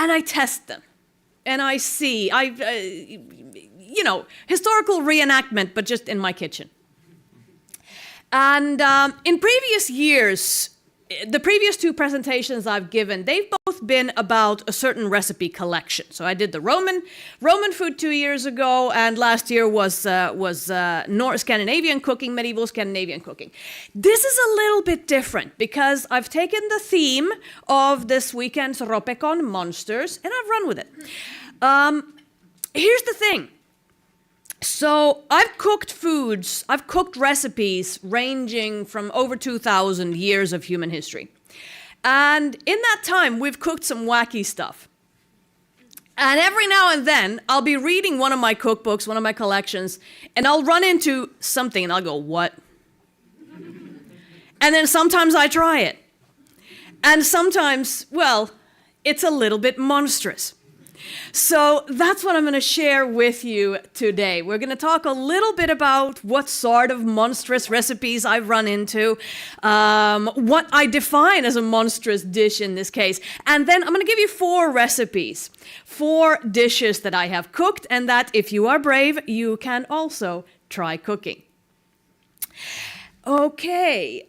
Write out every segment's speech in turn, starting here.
and I test them. And I see, historical reenactment, but just in my kitchen. And in previous years, the previous 2 presentations I've given, they've both been about a certain recipe collection. So I did the Roman food 2 years ago, and last year was North Scandinavian cooking, medieval Scandinavian cooking. This is a little bit different because I've taken the theme of this weekend's Ropecon, Monstrous, and I've run with it. Here's the thing. So I've cooked recipes ranging from over 2,000 years of human history. And in that time, we've cooked some wacky stuff. And every now and then, I'll be reading one of my cookbooks, one of my collections, and I'll run into something and I'll go, what? And then sometimes I try it. And sometimes, well, it's a little bit monstrous. So that's what I'm going to share with you today. We're going to talk a little bit about what sort of monstrous recipes I've run into, what I define as a monstrous dish in this case, and then I'm going to give you 4 recipes, 4 dishes that I have cooked and that if you are brave, you can also try cooking. Okay.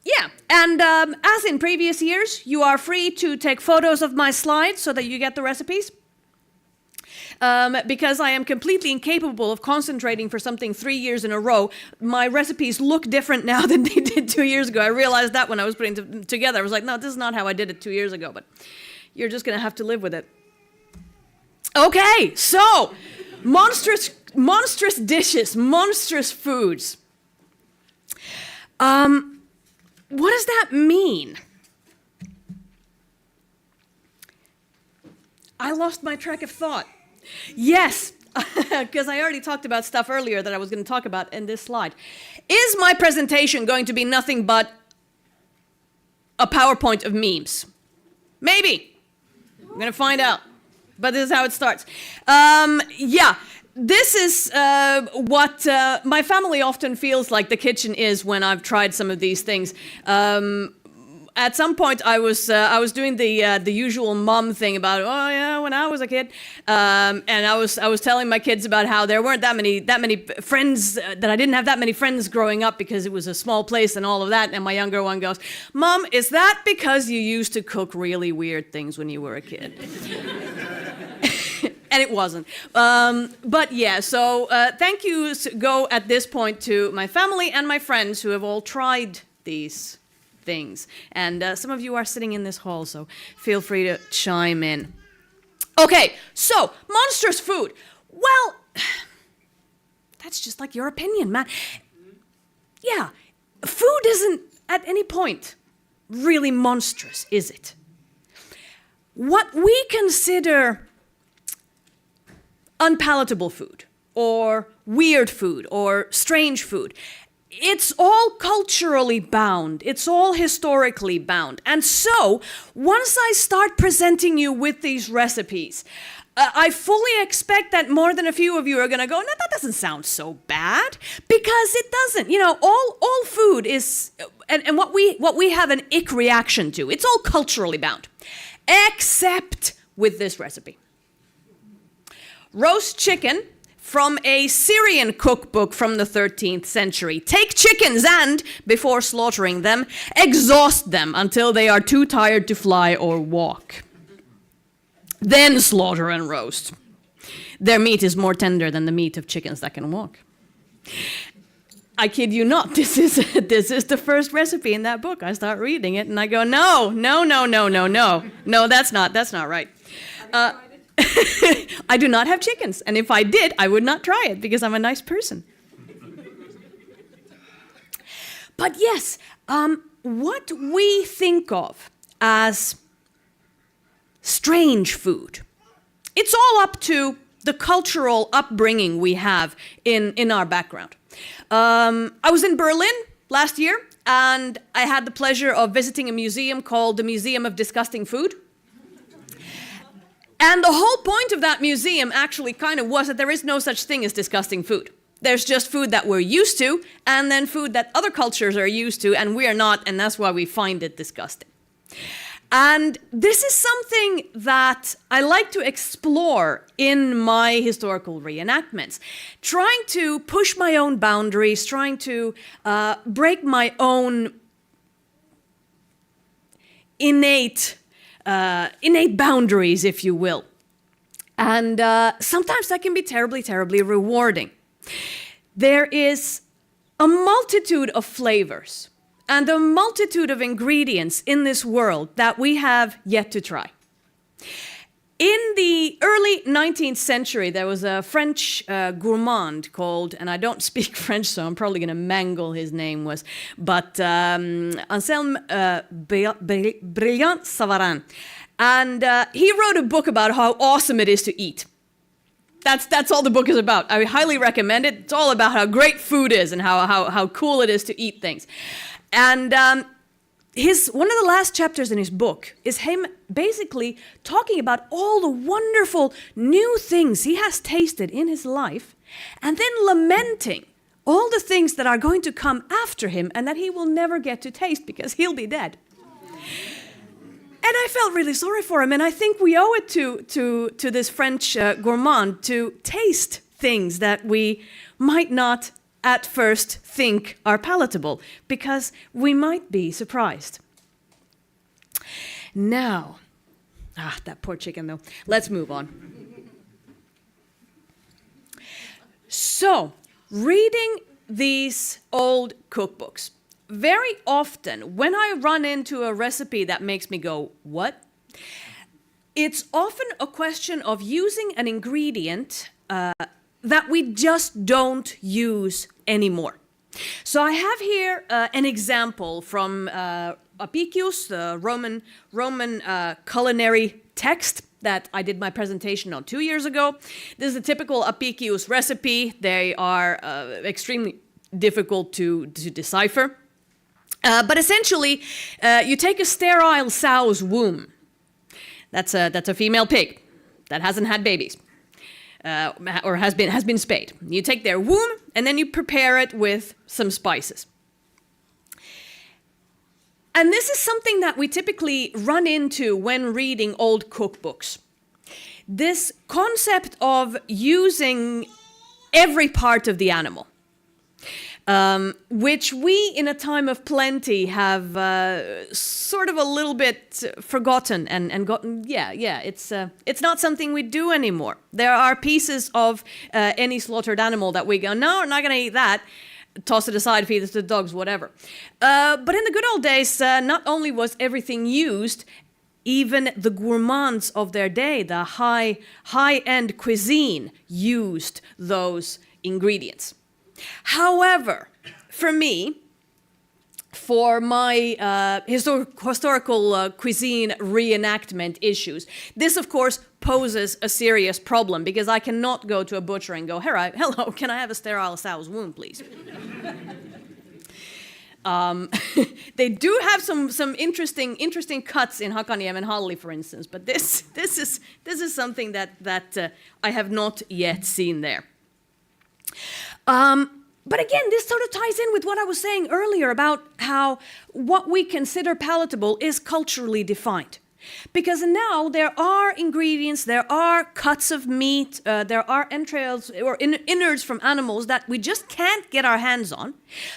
Yeah, and as in previous years, you are free to take photos of my slides so that you get the recipes. Because I am completely incapable of concentrating for something 3 years in a row, my recipes look different now than they did 2 years ago. I realized that when I was putting them together. I was like, no, this is not how I did it 2 years ago, but you're just going to have to live with it. Okay, so monstrous dishes, monstrous foods. What does that mean? I lost my track of thought. Yes, because I already talked about stuff earlier that I was going to talk about in this slide. Is my presentation going to be nothing but a PowerPoint of memes? Maybe. I'm going to find out. But this is how it starts. Yeah. This is what my family often feels like the kitchen is when I've tried some of these things. At some point, I was doing the usual mom thing about when I was a kid, and I was telling my kids about how there weren't that many friends, that I didn't have that many friends growing up because it was a small place and all of that. And my younger one goes, "Mom, is that because you used to cook really weird things when you were a kid?" And it wasn't. But yeah, so thank yous go at this point to my family and my friends who have all tried these things. And some of you are sitting in this hall, so feel free to chime in. Okay, so monstrous food. Well, that's just like your opinion, man. Yeah, food isn't at any point really monstrous, is it? What we consider unpalatable food, or weird food, or strange food, it's all culturally bound. It's all historically bound. And so, once I start presenting you with these recipes, I fully expect that more than a few of you are going to go, no, that doesn't sound so bad, because it doesn't. You know, all food is, and what we have an ick reaction to, it's all culturally bound, except with this recipe. Roast chicken from a Syrian cookbook from the 13th century. Take chickens and, before slaughtering them, exhaust them until they are too tired to fly or walk. Then slaughter and roast. Their meat is more tender than the meat of chickens that can walk. I kid you not, this is the first recipe in that book. I start reading it and I go, no, that's not right. I do not have chickens, and if I did, I would not try it because I'm a nice person. But yes, what we think of as strange food, it's all up to the cultural upbringing we have in our background. I was in Berlin last year, and I had the pleasure of visiting a museum called the Museum of Disgusting Food. And the whole point of that museum actually kind of was that there is no such thing as disgusting food. There's just food that we're used to, and then food that other cultures are used to, and we are not, and that's why we find it disgusting. And this is something that I like to explore in my historical reenactments, trying to push my own boundaries, trying to break my own innate boundaries, if you will. And sometimes that can be terribly, terribly rewarding. There is a multitude of flavors and a multitude of ingredients in this world that we have yet to try. In the early 19th century, there was a French gourmand called, and I don't speak French, so I'm probably going to mangle his name, but Anselme Brillant-Savarin. And he wrote a book about how awesome it is to eat. That's all the book is about. I highly recommend it. It's all about how great food is and how cool it is to eat things. And one of the last chapters in his book is him basically talking about all the wonderful new things he has tasted in his life, and then lamenting all the things that are going to come after him and that he will never get to taste because he'll be dead. And I felt really sorry for him, and I think we owe it to this French gourmand to taste things that we might not at first think are palatable, because we might be surprised. Now, that poor chicken though. Let's move on. So, reading these old cookbooks, very often when I run into a recipe that makes me go, what? It's often a question of using an ingredient that we just don't use anymore. So I have here an example from Apicius, the Roman culinary text that I did my presentation on 2 years ago. This is a typical Apicius recipe. They are extremely difficult to decipher. But essentially, you take a sterile sow's womb. That's a female pig that hasn't had babies. Or has been spayed. You take their womb and then you prepare it with some spices. And this is something that we typically run into when reading old cookbooks. This concept of using every part of the animal, which we in a time of plenty have sort of a little bit forgotten and gotten, it's not something we do anymore. There are pieces of any slaughtered animal that we go, no, I'm not going to eat that, toss it aside, feed it to the dogs, whatever. But in the good old days, not only was everything used, even the gourmands of their day, the high-end cuisine, used those ingredients. However, for me, for my historical cuisine reenactment issues, this of course poses a serious problem, because I cannot go to a butcher and go, hello, can I have a sterile sow's womb, please? They do have some interesting cuts in Hakaniemi and Halli, for instance, but this is something that I have not yet seen there. But again, this sort of ties in with what I was saying earlier about how what we consider palatable is culturally defined. Because now there are ingredients, there are cuts of meat, there are entrails or innards from animals that we just can't get our hands on,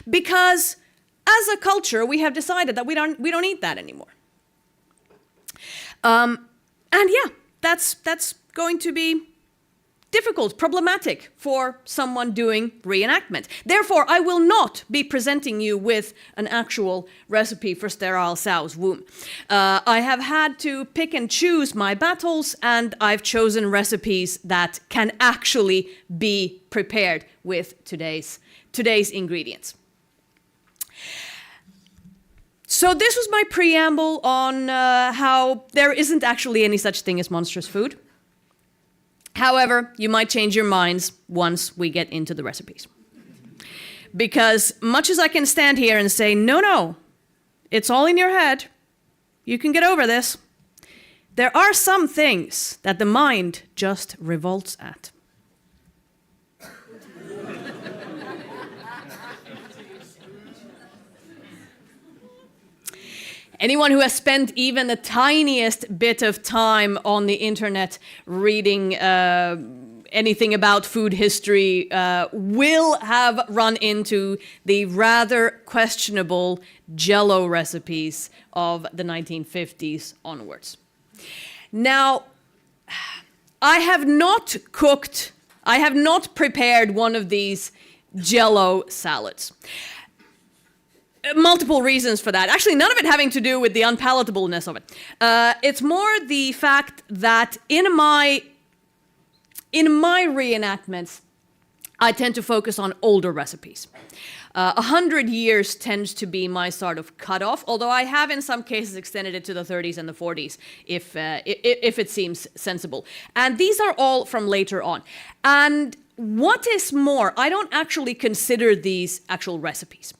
because as a culture we have decided that we don't eat that anymore. And yeah, that's going to be difficult, problematic for someone doing reenactment. Therefore, I will not be presenting you with an actual recipe for sterile sow's womb. I have had to pick and choose my battles, and I've chosen recipes that can actually be prepared with today's ingredients. So this was my preamble on how there isn't actually any such thing as monstrous food. However, you might change your minds once we get into the recipes. Because much as I can stand here and say, no, it's all in your head, you can get over this, there are some things that the mind just revolts at. Anyone who has spent even the tiniest bit of time on the internet reading anything about food history will have run into the rather questionable Jell-O recipes of the 1950s onwards. Now, I have not prepared one of these Jell-O salads. Multiple reasons for that. Actually, none of it having to do with the unpalatableness of it. It's more the fact that in my reenactments, I tend to focus on older recipes. 100 years tends to be my sort of cutoff, although I have in some cases extended it to the 30s and the 40s if it seems sensible. And these are all from later on. And what is more, I don't actually consider these actual recipes.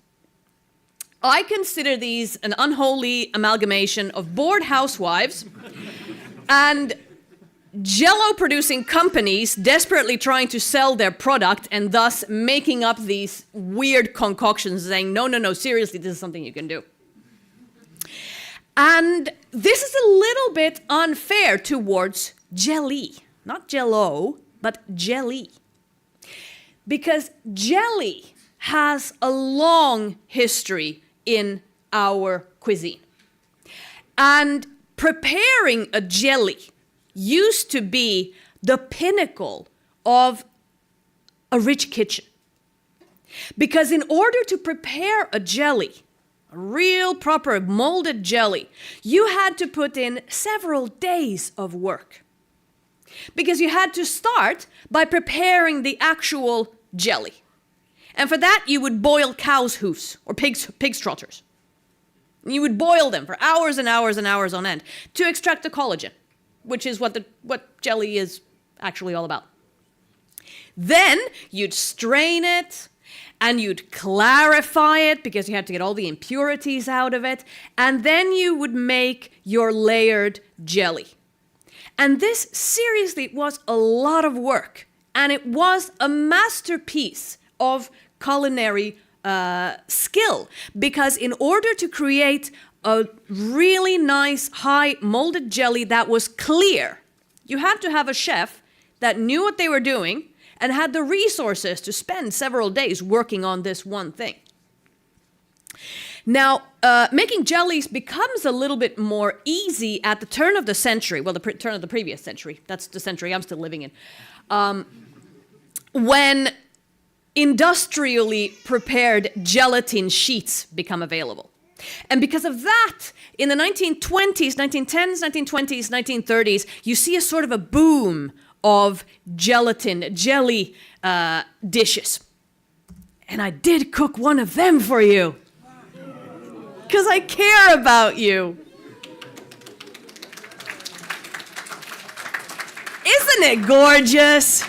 I consider these an unholy amalgamation of bored housewives and Jell-O producing companies desperately trying to sell their product and thus making up these weird concoctions saying, no, seriously, this is something you can do. And this is a little bit unfair towards jelly. Not Jell-O, but jelly. Because jelly has a long history in our cuisine. And preparing a jelly used to be the pinnacle of a rich kitchen. Because in order to prepare a jelly, a real proper molded jelly, you had to put in several days of work. Because you had to start by preparing the actual jelly. And for that, you would boil cow's hoofs or pig's trotters. You would boil them for hours and hours and hours on end to extract the collagen, which is what jelly is actually all about. Then you'd strain it and you'd clarify it because you had to get all the impurities out of it. And then you would make your layered jelly. And this seriously was a lot of work. And it was a masterpiece of culinary skill, because in order to create a really nice high molded jelly that was clear, you had to have a chef that knew what they were doing and had the resources to spend several days working on this one thing. Now, making jellies becomes a little bit more easy at the turn of the century, well, the turn of the previous century, that's the century I'm still living in, when industrially prepared gelatin sheets become available. And because of that, in the 1920s, 1910s, 1920s, 1930s, you see a sort of a boom of jelly dishes. And I did cook one of them for you. Because I care about you. Isn't it gorgeous?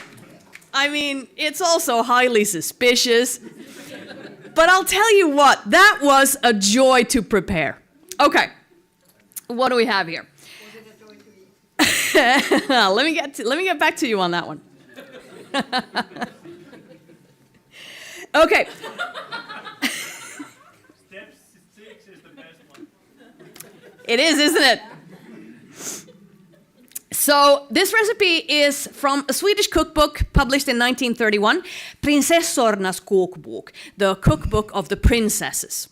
I mean, it's also highly suspicious. But I'll tell you what, that was a joy to prepare. Okay, what do we have here? Was it a joy to eat? Let me get back to you on that one. Okay. Step 6 is the best one. It is, isn't it? So this recipe is from a Swedish cookbook published in 1931, Prinsessornas kokbok, the cookbook of the princesses.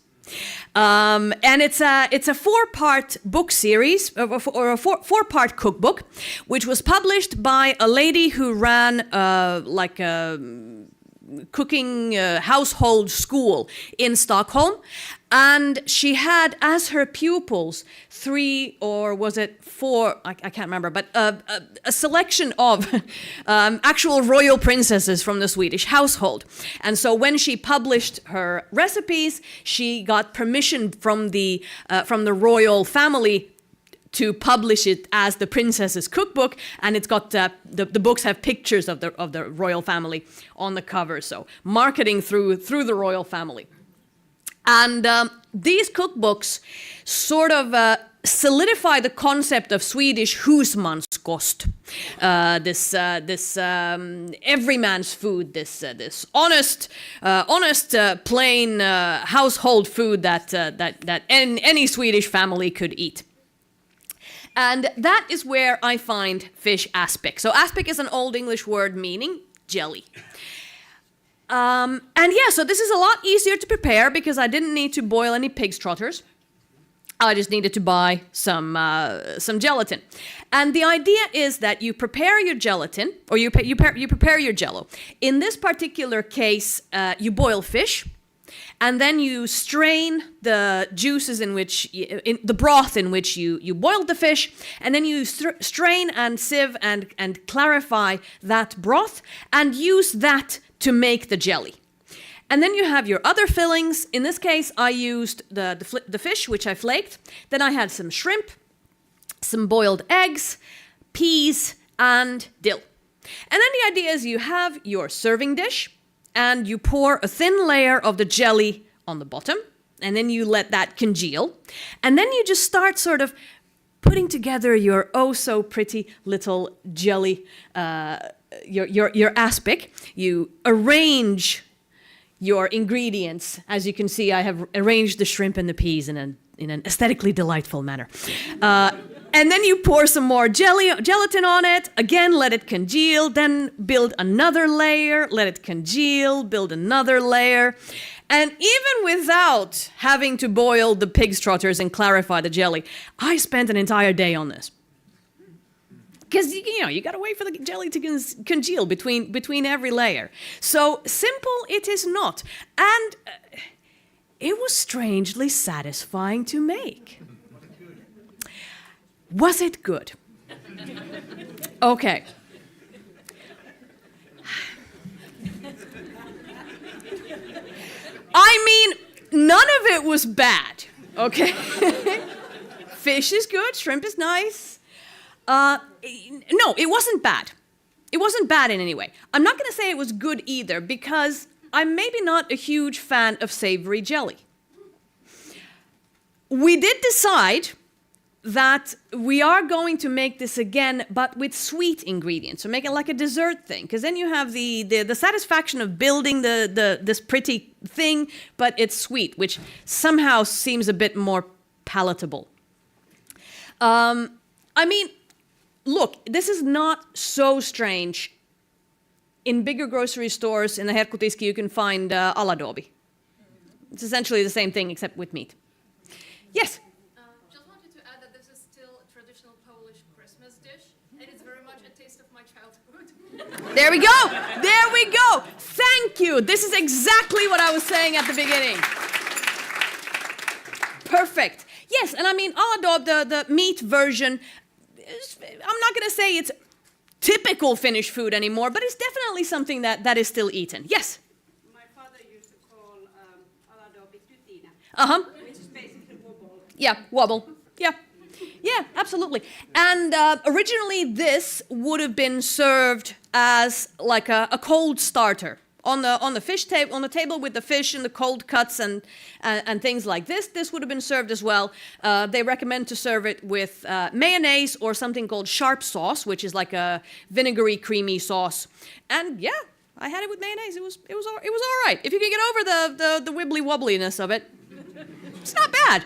And it's a 4-part book series, or a 4-part cookbook, which was published by a lady who ran like a cooking household school in Stockholm. And she had as her pupils 3, or was it 4, I can't remember, but a selection of actual royal princesses from the Swedish household. And so when she published her recipes, she got permission from the royal family to publish it as the Princess's Cookbook, and it's got the books have pictures of the royal family on the cover, so marketing through the royal family. And these cookbooks sort of solidify the concept of Swedish husmanskost, this everyman's food, this honest, plain household food that any Swedish family could eat. And that is where I find fish aspic. So aspic is an Old English word meaning jelly. And yeah, so this is a lot easier to prepare because I didn't need to boil any pig's trotters. I just needed to buy some gelatin. And the idea is that you prepare your gelatin, or you prepare your jello. In this particular case, you boil fish, and then you strain the juices in the broth in which you boiled the fish, and then you strain and sieve and clarify that broth, and use that to make the jelly. And then you have your other fillings. In this case, I used the fish, which I flaked. Then I had some shrimp, some boiled eggs, peas, and dill. And then the idea is you have your serving dish, and you pour a thin layer of the jelly on the bottom, and then you let that congeal. And then you just start sort of putting together your oh-so-pretty little jelly, your aspic. You arrange your ingredients. As you can see, I have arranged the shrimp and the peas in an aesthetically delightful manner. And then you pour some more gelatin on it. Again, let it congeal. Then build another layer. Let it congeal. Build another layer. And even without having to boil the pig's trotters and clarify the jelly, I spent an entire day on this. Because, you got to wait for the jelly to congeal between every layer. So simple it is not. And it was strangely satisfying to make. Was it good? Okay. I mean, none of it was bad, okay? Fish is good, shrimp is nice. No, it wasn't bad. It wasn't bad in any way. I'm not going to say it was good either because I'm maybe not a huge fan of savory jelly. We did decide that we are going to make this again, but with sweet ingredients. So make it like a dessert thing, because then you have the satisfaction of building this pretty thing, but it's sweet, which somehow seems a bit more palatable. I mean, look, this is not so strange. In bigger grocery stores, in the herkkutiski, you can find aladobi. It's essentially the same thing, except with meat. Yes? Just wanted to add that this is still a traditional Polish Christmas dish, and it's very much a taste of my childhood. There we go! There we go! Thank you! This is exactly what I was saying at the beginning. Perfect. Yes, and I mean, aladob, the meat version, I'm not going to say it's typical Finnish food anymore, but it's definitely something that is still eaten. Yes? My father used to call aladobi tytinä. Uh-huh. Which is basically wobble. Yeah, wobble. Yeah. Yeah, absolutely. And originally this would have been served as like a cold starter on the fish table, on the table with the fish and the cold cuts and things like this. This would have been served as well. They recommend to serve it with mayonnaise or something called sharp sauce, which is like a vinegary, creamy sauce. And yeah, I had it with mayonnaise. It was all right. If you can get over the wibbly wobbliness of it, it's not bad.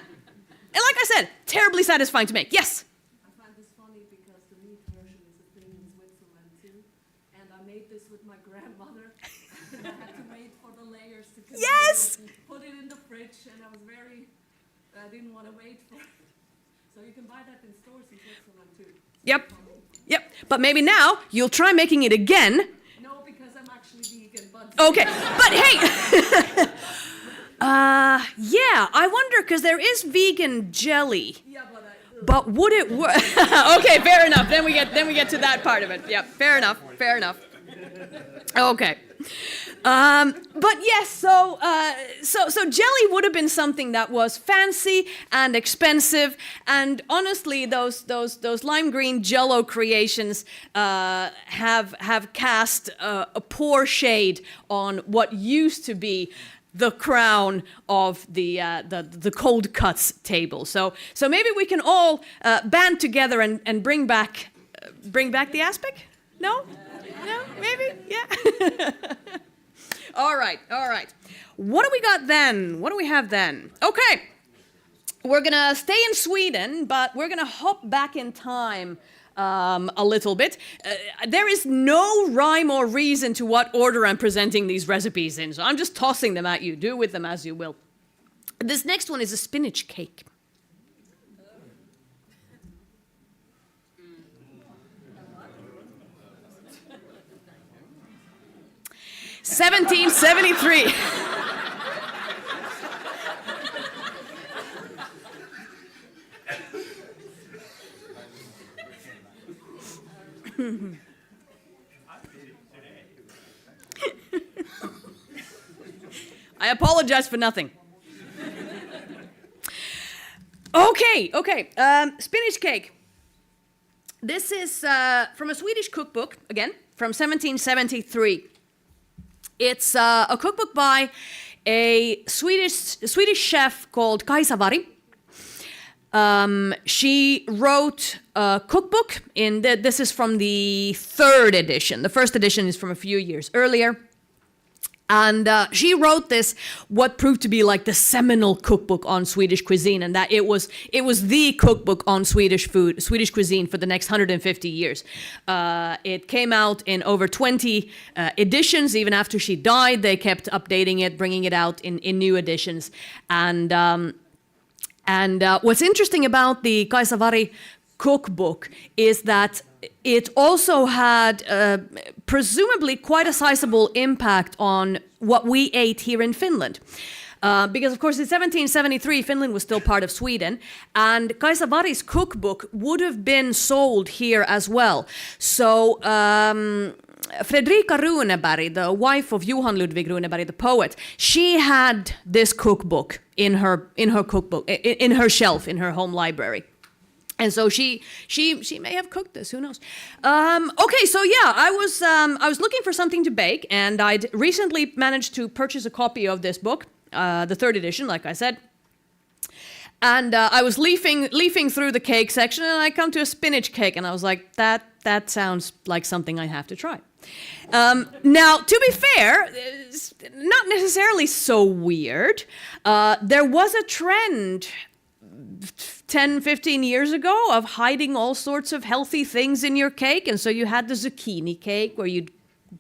And like I said, terribly satisfying to make. Yes? I find this funny because the meat version is a thing in Switzerland too. And I made this with my grandmother. And I had to wait for the layers to congeal. Yes! Put it in the fridge, and I didn't want to wait for it. So you can buy that in stores in Switzerland too. Yep. Yep. But maybe now you'll try making it again. No, because I'm actually vegan, but... Okay. But hey! Yeah, I wonder, because there is vegan jelly. Yeah, But would it work? Okay, fair enough. Then we get to that part of it. Yep, fair enough. Okay. But yes, so jelly would have been something that was fancy and expensive, and honestly, those lime green Jello creations have cast a poor shade on what used to be the crown of the cold cuts table. So maybe we can all band together and bring back the aspic? No? No? Maybe? Yeah. All right. What do we got then? What do we have then? Okay. We're gonna stay in Sweden, but we're gonna hop back in time a little bit. There is no rhyme or reason to what order I'm presenting these recipes in, so I'm just tossing them at you. Do with them as you will. This next one is a spinach cake. (1773). I apologize for nothing. Okay. Spinach cake. This is from a Swedish cookbook, again, from 1773. It's a cookbook by a Swedish chef called Kaisa Vari. She wrote a cookbook this is from the 3rd edition. The 1st edition is from a few years earlier. And she wrote this, what proved to be like the seminal cookbook on Swedish cuisine, and that it was the cookbook on Swedish cuisine for the next 150 years. It came out in over 20 editions. Even after she died, they kept updating it, bringing it out in new editions. And what's interesting about the Kaisa Vari cookbook is that it also had presumably quite a sizable impact on what we ate here in Finland. Because, of course, in 1773, Finland was still part of Sweden, and Kaisa Vari's cookbook would have been sold here as well. So Fredrika Runeberg, the wife of Johan Ludvig Runeberg, the poet, she had this cookbook in her cookbook, in her shelf, in her home library. And so she may have cooked this. Who knows? Okay, so yeah, I was looking for something to bake, and I'd recently managed to purchase a copy of this book, the 3rd edition, like I said. And I was leafing through the cake section, and I come to a spinach cake, and I was like, that sounds like something I have to try. Now, to be fair, it's not necessarily so weird. There was a trend 10, 15 years ago of hiding all sorts of healthy things in your cake. And so you had the zucchini cake where you'd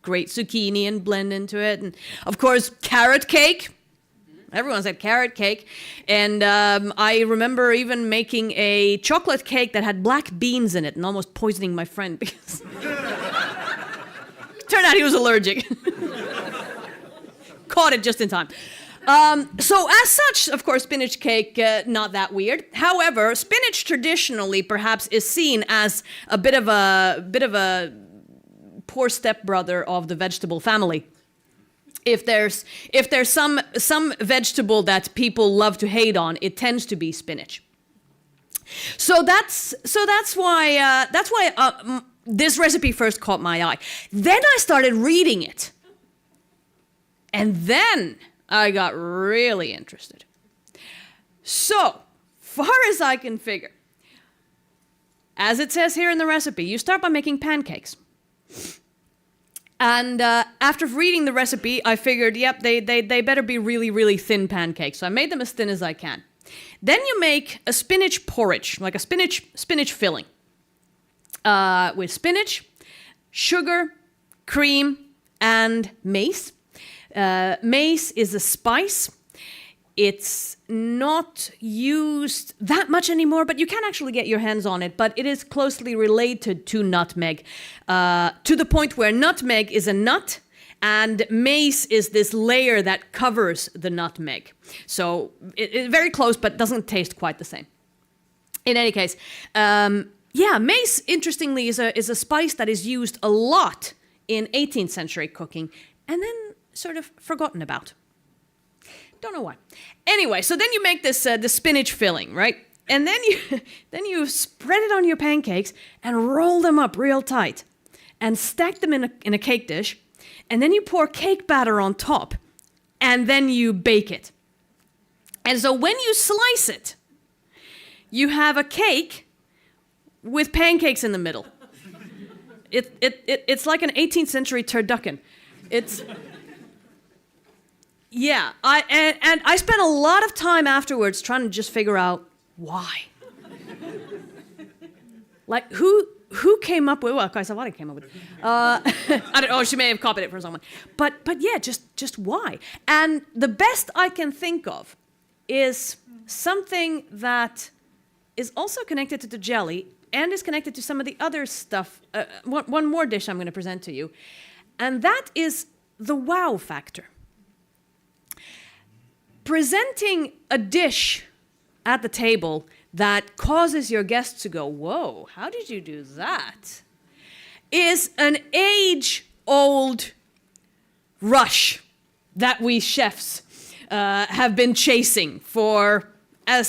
grate zucchini and blend into it. And of course, carrot cake. Everyone said carrot cake. And I remember even making a chocolate cake that had black beans in it and almost poisoning my friend because turned out he was allergic. Caught it just in time. So as such, of course, spinach cake, not that weird. However, spinach traditionally perhaps is seen as a bit of a poor stepbrother of the vegetable family. If there's some vegetable that people love to hate on, it tends to be spinach. So that's why this recipe first caught my eye. Then I started reading it, and then I got really interested. So, far as I can figure, as it says here in the recipe, you start by making pancakes. And after reading the recipe, I figured, yep, they better be really, really thin pancakes. So I made them as thin as I can. Then you make a spinach porridge, like a spinach filling, with spinach, sugar, cream, and mace. Mace is a spice. It's not used that much anymore, but you can actually get your hands on it. But it is closely related to nutmeg, to the point where nutmeg is a nut, and mace is this layer that covers the nutmeg. So it's very close, but doesn't taste quite the same. In any case, mace, interestingly, is a spice that is used a lot in 18th century cooking, and then sort of forgotten about. Don't know why. Anyway, so then you make this the spinach filling, right? And then you spread it on your pancakes and roll them up real tight, and stack them in a cake dish, and then you pour cake batter on top, and then you bake it. And so when you slice it, you have a cake with pancakes in the middle. It's like an 18th century turducken. It's... Yeah, I spent a lot of time afterwards trying to just figure out why. Like, who came up with, well, Kaisa came up with it. I don't know, she may have copied it from someone. But yeah, just why? And the best I can think of is something that is also connected to the jelly and is connected to some of the other stuff. One more dish I'm going to present to you, and that is the wow factor. Presenting a dish at the table that causes your guests to go, whoa, how did you do that? Is an age-old rush that we chefs have been chasing for a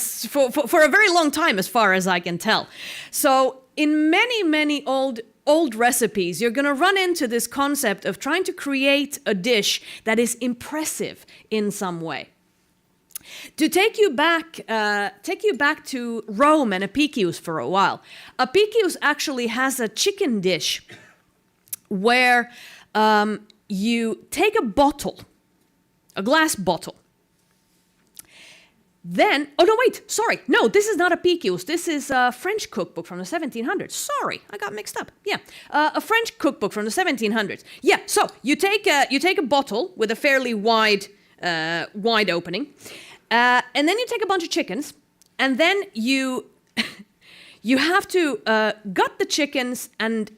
very long time, as far as I can tell. So in many old recipes, you're going to run into this concept of trying to create a dish that is impressive in some way. To take you back to Rome and Apicius for a while. Apicius actually has a chicken dish where you take a bottle, a glass bottle. Then, oh no, wait, sorry, no, this is not Apicius. This is a French cookbook from the 1700s. Sorry, I got mixed up. Yeah, a French cookbook from the 1700s. Yeah, so you take a bottle with a fairly wide opening. And then you take a bunch of chickens, and then you have to gut the chickens and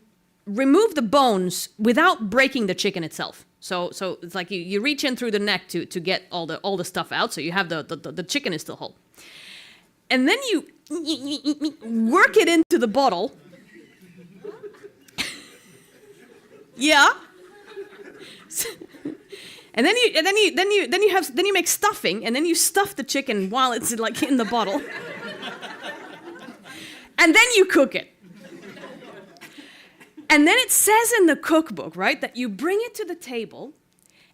remove the bones without breaking the chicken itself. So it's like you reach in through the neck to get all the stuff out, so you have the chicken is still whole. And then you work it into the bottle. Yeah. And then you make stuffing, and then you stuff the chicken while it's like in the bottle. And then you cook it. And then it says in the cookbook, right, that you bring it to the table,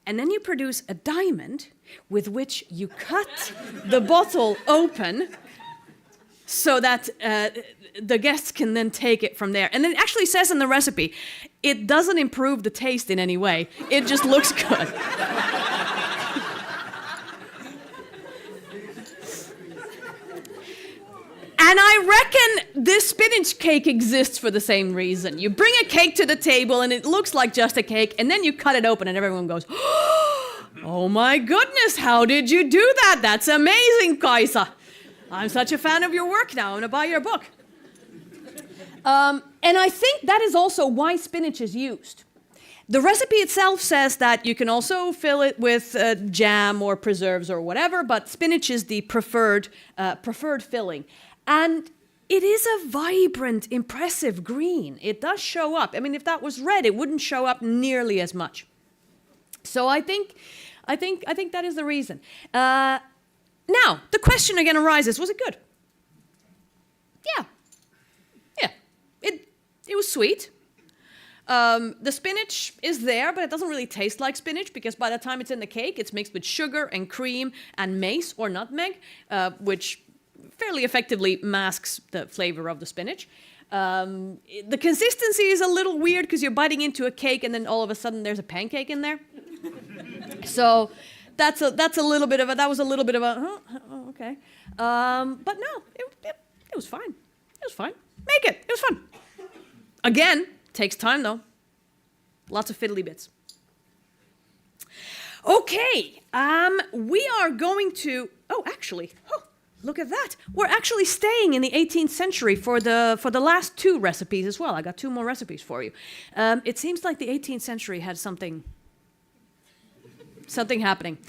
and then you produce a diamond with which you cut the bottle open so that the guests can then take it from there. And it actually says in the recipe, it doesn't improve the taste in any way. It just looks good. And I reckon this spinach cake exists for the same reason. You bring a cake to the table and it looks like just a cake, and then you cut it open and everyone goes, oh my goodness, how did you do that? That's amazing, Kaisa. I'm such a fan of your work now. I'm going to buy your book. And I think that is also why spinach is used. The recipe itself says that you can also fill it with jam or preserves or whatever, but spinach is the preferred filling. And it is a vibrant, impressive green. It does show up. I mean, if that was red, it wouldn't show up nearly as much. So I think that is the reason. Now, the question again arises, was it good? Yeah. It was sweet. The spinach is there, but it doesn't really taste like spinach because by the time it's in the cake, it's mixed with sugar and cream and mace or nutmeg, which fairly effectively masks the flavor of the spinach. The consistency is a little weird because you're biting into a cake and then all of a sudden there's a pancake in there. So that was a little bit of a, okay. But no, it was fine. It was fine. Make it. It was fun. Again, takes time though. Lots of fiddly bits. Okay, we are going to, look at that. We're actually staying in the 18th century for the last two recipes as well. I got two more recipes for you. It seems like the 18th century had something happening.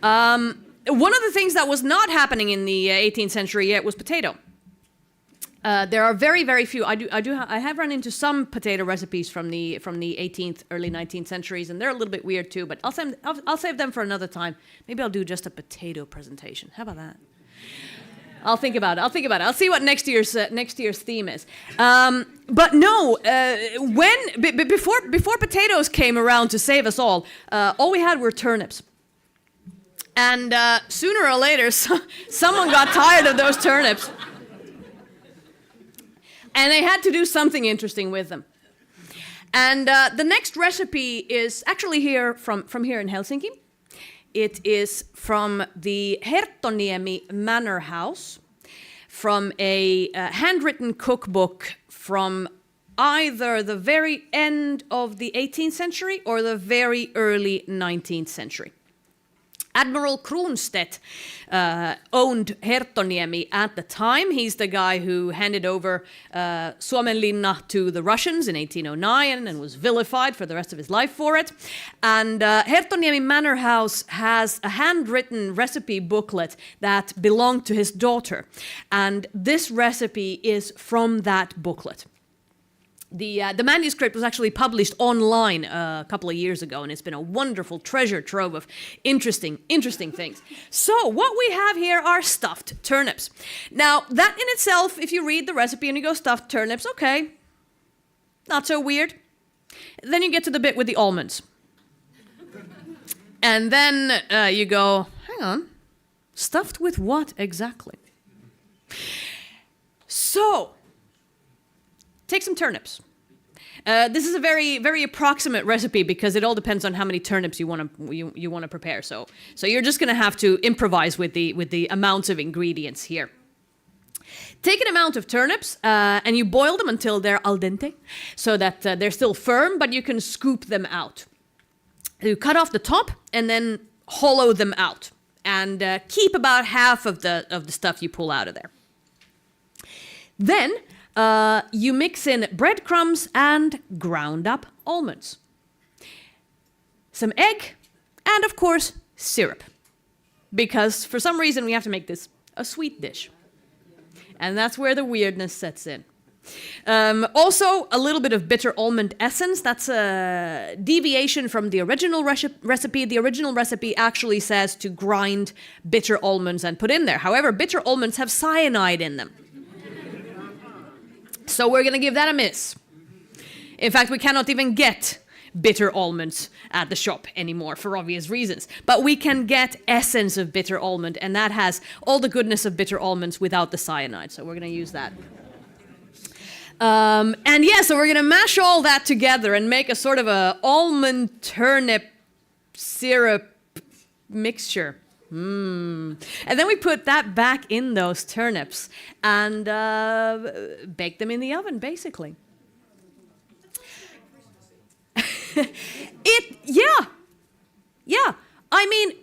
One of the things that was not happening in the 18th century yet was potato. There are very, very few. I have run into some potato recipes from the 18th, early 19th centuries, and they're a little bit weird too. But I'll save them for another time. Maybe I'll do just a potato presentation. How about that? I'll think about it. I'll see what next year's theme is. But no, before potatoes came around to save us all we had were turnips. And sooner or later, someone got tired of those turnips. And they had to do something interesting with them. And the next recipe is actually here from here in Helsinki. It is from the Herttoniemi Manor House, from a handwritten cookbook from either the very end of the 18th century or the very early 19th century. Admiral Kronstedt owned Herttoniemi at the time. He's the guy who handed over Suomenlinna to the Russians in 1809 and was vilified for the rest of his life for it. And Herttoniemi Manor House has a handwritten recipe booklet that belonged to his daughter. And this recipe is from that booklet. The manuscript was actually published online a couple of years ago, and it's been a wonderful treasure trove of interesting things. So what we have here are stuffed turnips. Now, that in itself, if you read the recipe and you go stuffed turnips, okay, not so weird. Then you get to the bit with the almonds. And then you go, hang on, stuffed with what exactly? So, take some turnips. This is a very, very approximate recipe because it all depends on how many turnips you want to prepare. So you're just going to have to improvise with the amounts of ingredients here. Take an amount of turnips and you boil them until they're al dente, so that they're still firm, but you can scoop them out. You cut off the top and then hollow them out, and keep about half of the stuff you pull out of there. Then you mix in breadcrumbs and ground up almonds, some egg, and of course syrup, because for some reason we have to make this a sweet dish, and that's where the weirdness sets in. Also, a little bit of bitter almond essence. That's a deviation from the original recipe. The original recipe actually says to grind bitter almonds and put in there. However, bitter almonds have cyanide in them. So we're going to give that a miss. In fact, we cannot even get bitter almonds at the shop anymore for obvious reasons. But we can get essence of bitter almond, and that has all the goodness of bitter almonds without the cyanide. So we're going to use that. And yeah, so we're going to mash all that together and make a sort of a almond turnip syrup mixture. And then we put that back in those turnips and bake them in the oven, basically. Yeah. I mean,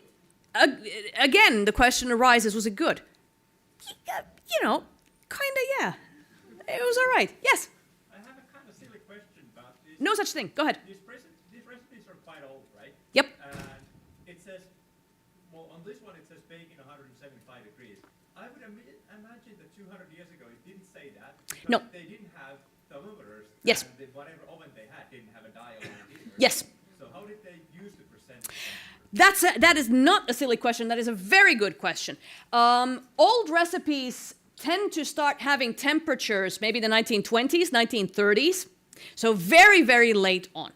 again, the question arises, was it good? You know, kinda, yeah. It was all right. Yes? I have a kind of silly question about this. No such thing. Go ahead. These recipes are quite old, right? Yep. And it says, well, on this one it says bake in 175 degrees. I would imagine that 200 years ago it didn't say that. No. They didn't have thermometers. Yes. And whatever oven they had didn't have a dial on it either. Yes. So how did they use the percentage? That is not a silly question. That is a very good question. Old recipes tend to start having temperatures, maybe the 1920s, 1930s, so very, very late on.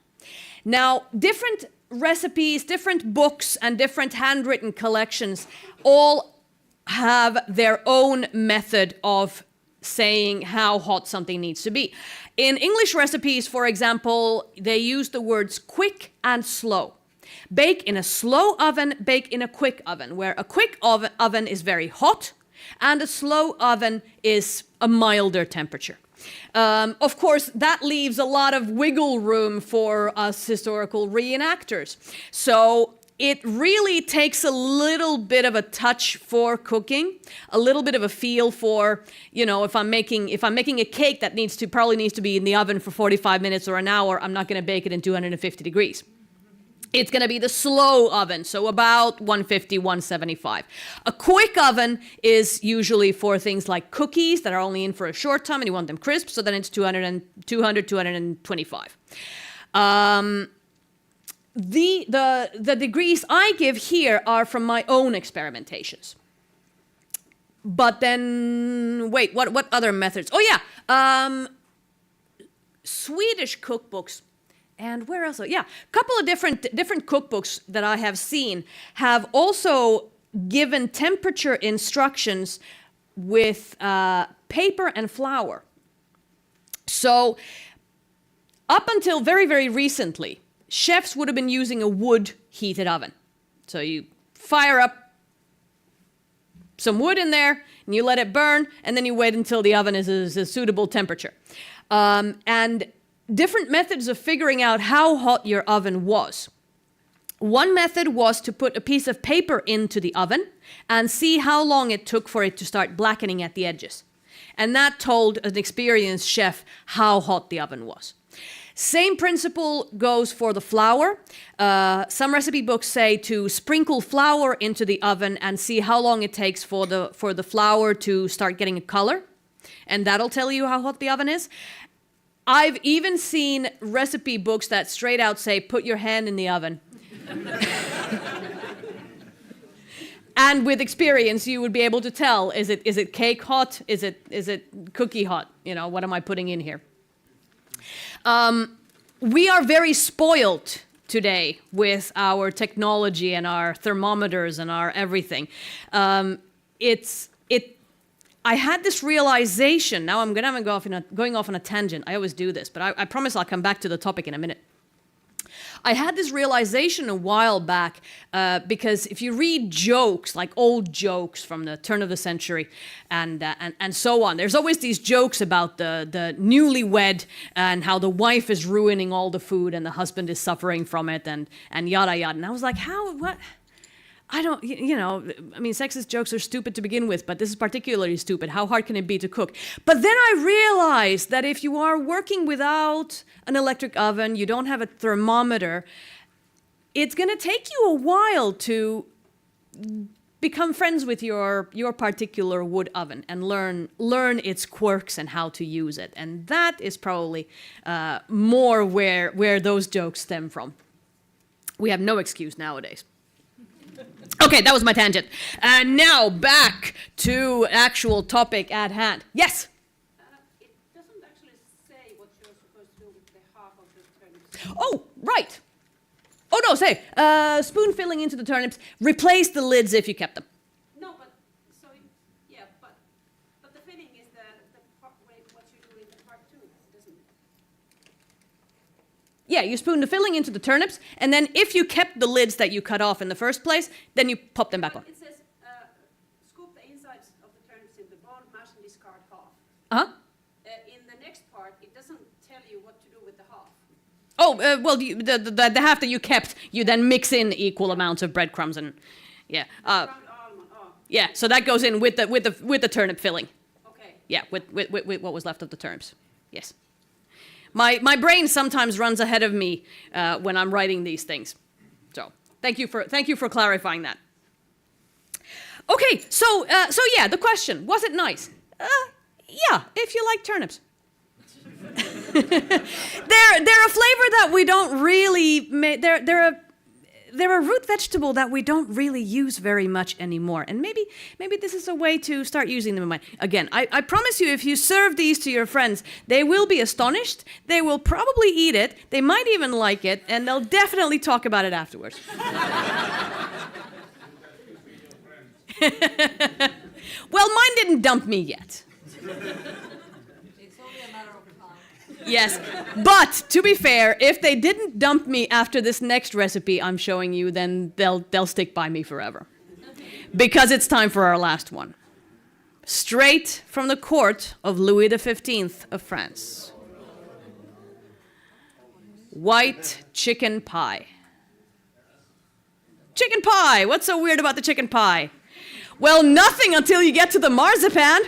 Now, different recipes, different books, and different handwritten collections all have their own method of saying how hot something needs to be. In English recipes, for example, they use the words quick and slow. Bake in a slow oven, bake in a quick oven, where a quick oven is very hot, and a slow oven is a milder temperature. Of course, that leaves a lot of wiggle room for us historical reenactors. So it really takes a little bit of a touch for cooking, a little bit of a feel for, you know, if I'm making a cake that probably needs to be in the oven for 45 minutes or an hour, I'm not going to bake it in 250 degrees. It's going to be the slow oven, so about 150, 175. A quick oven is usually for things like cookies that are only in for a short time and you want them crisp, so then it's 200, 225. The degrees I give here are from my own experimentations. But then, wait, what other methods? Oh yeah, Swedish cookbooks And where else? Yeah, a couple of different cookbooks that I have seen have also given temperature instructions with paper and flour. So up until very, very recently, chefs would have been using a wood heated oven. So you fire up some wood in there, and you let it burn, and then you wait until the oven is a suitable temperature. And different methods of figuring out how hot your oven was. One method was to put a piece of paper into the oven and see how long it took for it to start blackening at the edges. And that told an experienced chef how hot the oven was. Same principle goes for the flour. Some recipe books say to sprinkle flour into the oven and see how long it takes for the flour to start getting a color. And that'll tell you how hot the oven is. I've even seen recipe books that straight out say, put your hand in the oven. And with experience, you would be able to tell, is it cake hot? Is it cookie hot? You know, what am I putting in here? We are very spoiled today with our technology and our thermometers and our everything. I had this realization. Now I'm going off on a tangent. I always do this, but I promise I'll come back to the topic in a minute. I had this realization a while back because if you read jokes, like old jokes from the turn of the century and so on, there's always these jokes about the newlywed and how the wife is ruining all the food and the husband is suffering from it and yada yada. And I was like, what? I don't, I mean, sexist jokes are stupid to begin with, but this is particularly stupid. How hard can it be to cook? But then I realized that if you are working without an electric oven, you don't have a thermometer, it's going to take you a while to become friends with your particular wood oven and learn its quirks and how to use it. And that is probably more where those jokes stem from. We have no excuse nowadays. Okay, that was my tangent. And now back to actual topic at hand. Yes? It doesn't actually say what you're supposed to do with the half of the turnips. Oh, right. Oh, no, say, spoon filling into the turnips. Replace the lids if you kept them. No, but but the filling is the part, what you do in the part two, doesn't it? Yeah, you spoon the filling into the turnips, and then if you kept the lids that you cut off in the first place, then you pop them back on. It says, scoop the insides of the turnips in the bowl, mash and discard half. Uh-huh. In the next part, it doesn't tell you what to do with the half. Oh, well, the half that you kept, you then mix in equal amounts of breadcrumbs and, yeah. Ground almond, Yeah, so that goes in with the turnip filling. okay. Yeah, with what was left of the turnips. Yes. My brain sometimes runs ahead of me when I'm writing these things. So thank you for clarifying that. Okay, so yeah, the question, was it nice? Yeah, if you like turnips. They're a flavor that we don't really make. They're a root vegetable that we don't really use very much anymore. And maybe this is a way to start using them. Again, I promise you, if you serve these to your friends, they will be astonished. They will probably eat it. They might even like it, and they'll definitely talk about it afterwards. Well, mine didn't dump me yet. It's only a matter of time. Yes, but to be fair, if they didn't dump me after this next recipe I'm showing you, then they'll stick by me forever. Because it's time for our last one. Straight from the court of Louis XV of France. White chicken pie. Chicken pie! What's so weird about the chicken pie? Well, nothing until you get to the marzipan.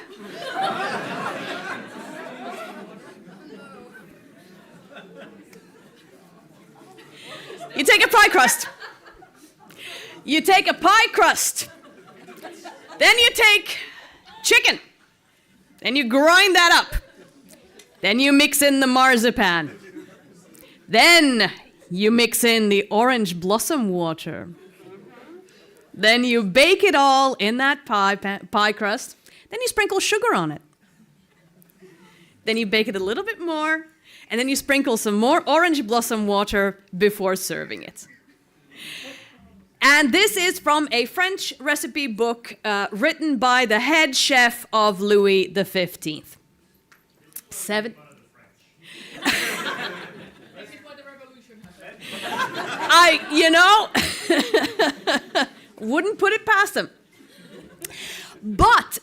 You take a pie crust. You take a pie crust. Then you take chicken. Then you grind that up. Then you mix in the marzipan. Then you mix in the orange blossom water. Then you bake it all in that pie crust. Then you sprinkle sugar on it. Then you bake it a little bit more. and then you sprinkle some more orange blossom water before serving it. And this is from a French recipe book written by the head chef of Louis XV. Seven. This is why the revolution happened. Wouldn't put it past them. But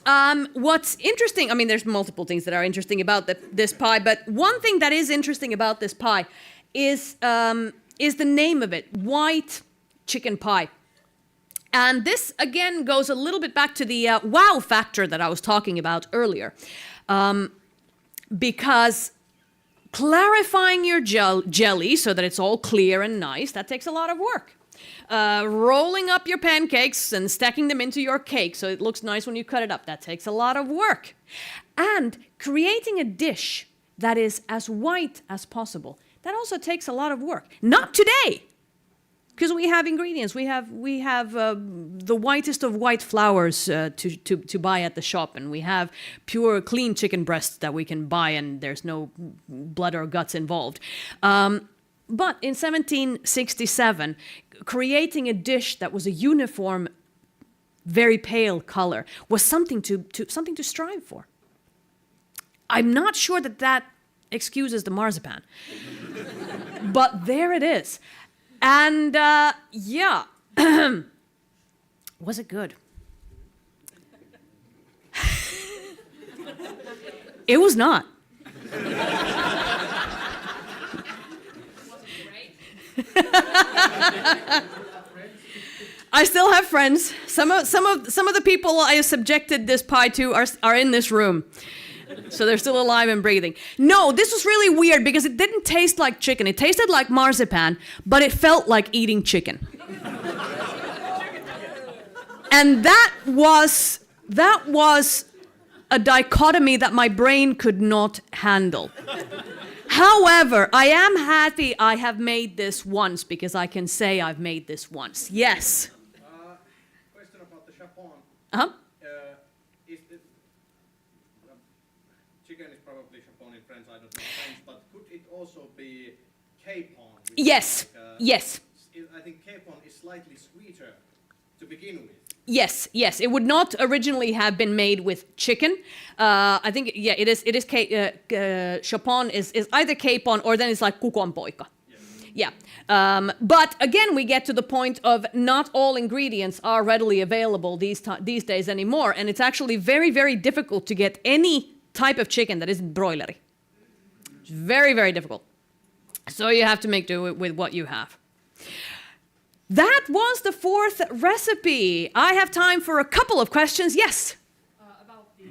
what's interesting, I mean, there's multiple things that are interesting about this pie, but one thing that is interesting about this pie is the name of it, white chicken pie. And this, again, goes a little bit back to the wow factor that I was talking about earlier. Because clarifying your jelly so that it's all clear and nice, that takes a lot of work. Rolling up your pancakes and stacking them into your cake so it looks nice when you cut it up, that takes a lot of work. And creating a dish that is as white as possible, that also takes a lot of work. Not today, because we have ingredients. We have the whitest of white flours to buy at the shop, and we have pure, clean chicken breasts that we can buy, and there's no blood or guts involved. But in 1767, creating a dish that was a uniform, very pale color was something to strive for. I'm not sure that excuses the marzipan, but there it is. And yeah, was it good? It was not. I still have friends. Some of the people I subjected this pie to are in this room. So they're still alive and breathing. No, this was really weird because it didn't taste like chicken. It tasted like marzipan, but it felt like eating chicken. And that was a dichotomy that my brain could not handle. However, I am happy I have made this once because I can say I've made this once. Yes. Question about the chapon. Uh-huh. Chicken is probably chapon in French, I don't know French, but could it also be capon? Yes. Yes. I think capon is slightly sweeter to begin with. Yes, it would not originally have been made with chicken. I think, yeah, it is. Chapon is either capon or then it's like kukonpoika. Yeah. But again, we get to the point of not all ingredients are readily available these days anymore, and it's actually very, very difficult to get any type of chicken that isn't broilery. It's very, very difficult. So you have to make do with what you have. That was the fourth recipe. I have time for a couple of questions. Yes? About this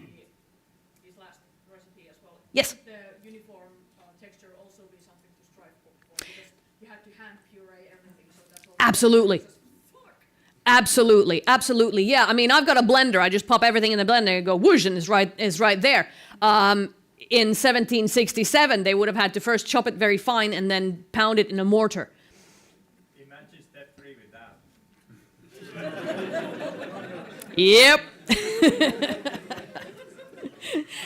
last recipe as well. Yes. Would the uniform texture also be something to strive for? Because you have to hand puree everything, so that's all. Absolutely. Absolutely. Yeah, I mean, I've got a blender. I just pop everything in the blender and go whoosh, and it's right there. In 1767, they would have had to first chop it very fine and then pound it in a mortar. Imagine step 3 with that. Yep.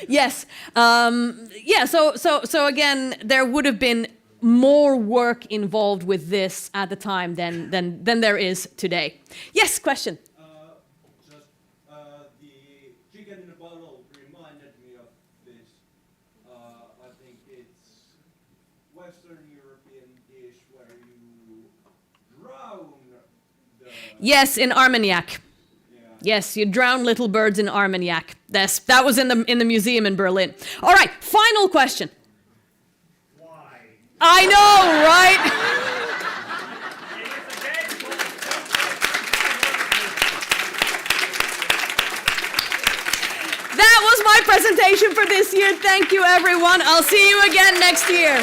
Yes. Yeah. So again, there would have been more work involved with this at the time than there is today. Yes. Question. The chicken in a bottle reminded me of this. I think it's Western European dish where you drown the. Yes, in Armagnac. Yes, you drown little birds in Armagnac. That was in the museum in Berlin. All right, final question. Why? I know, right? That was my presentation for this year. Thank you, everyone. I'll see you again next year.